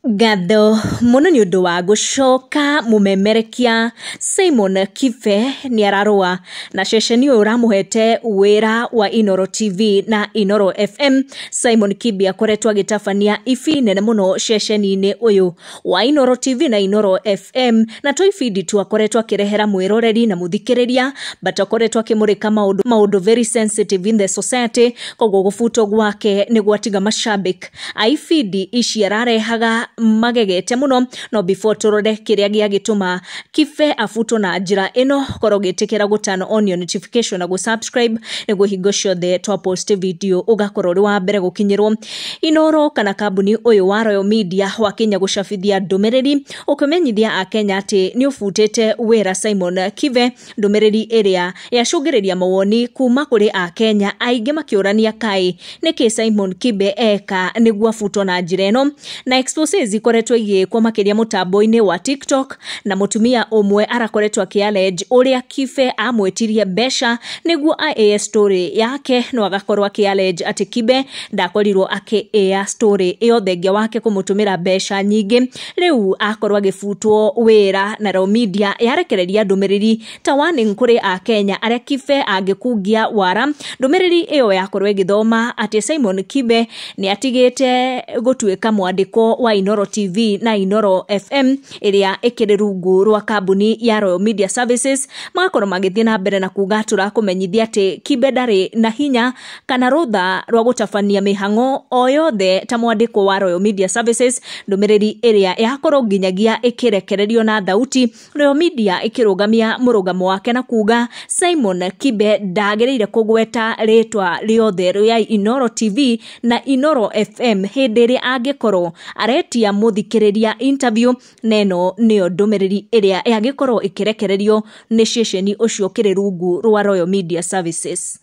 Ngatho muno ni undu wa gucoka mumemerekia Simon Kibe ni ararua na ceceni uramuhete wira wa Inoro TV na Inoro FM. Simon Kibe akoretwa gitabania ifi nene muno ceceni-ini uyu wa Inoro TV na Inoro FM, na toi feed tu akoretwa kirehera mwiroreri na muthikiriria, but akoretwa kimurika maudu very sensitive in the society. Koguo gufuto gwake ni gwatiga mashabik ai feed ici ararehaga magegete muno. No before turore kiria giagituma Kibe afuto na njira ino, korogetekera gutana on your notification na go subscribe niguo hingo ciothe twa post video ugakorwo ri wa mbere gukinyirwo. Inoro kana kambuni uyu wa Royal Media wa Kenya gucabithia ndumiriri ukumenyithia a Kenya ati ni ufutete wira Simon Kibe, ndumiriri iria yacungiriria mawoni kuma kuri a Kenya aingi makiurania kai niki Simon Kibe eka niguo afuto na njira ino. Na exposes ikoretwo igikwo makiria mutambo-ini wa TikTok, na mutumia umwe arakoretwa kiallege uria Kibe amwetirie besha niguo air story yake, no agakorwa kiallege ati Kibe ndakorirwo air story iyo thenge wake kumutumira besha nyingi. Riu akorwa gifutwo wira na Royal Media yarekereria ndumiriri ta warning kuri a Kenya aria Kibe angikungia wara. Ndumiriri iyo yakorwa igithoma ati Simon Kibe ni atigite gutuika mwandiko wa Inoro TV na Inoro FM iria ikiri rungu rwa kambuni ya Royal Media Services. Magakorwo magithie na mbere na kuga turakumenyithia ati Kibe ndari na hinya kana rutha rwa gutabania mihango o yothe ta mwandiko wa Royal Media Services. Ndumiriri iria yakorwo nginyagia ikirekererio na thauti, Royal Media ikirugamia murugamo wake na kuga Simon Kibe ndagereire kugweta ritwa riothe ria Inoro TV na Inoro FM hindi ri angikorwo aretia muthikiriria interview. Neno niyo ndumiriri iria yagikorwo ikirekererio ni ceceni ucio kiri rungu rwa Royal Media Services.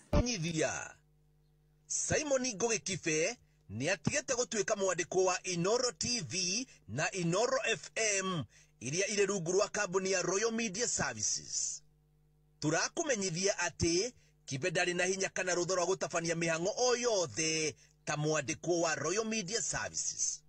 Simon Kibe ni atigete gutuika mwandiko wa Inoro TV na Inoro FM iria ire rungu rwa kambuni ya Royal Media Services. Turakumenyithia ati Kibe ndari na hinya kana rutha rwa gutabania mihango o yothe ta mwandiko wa Royal Media Services.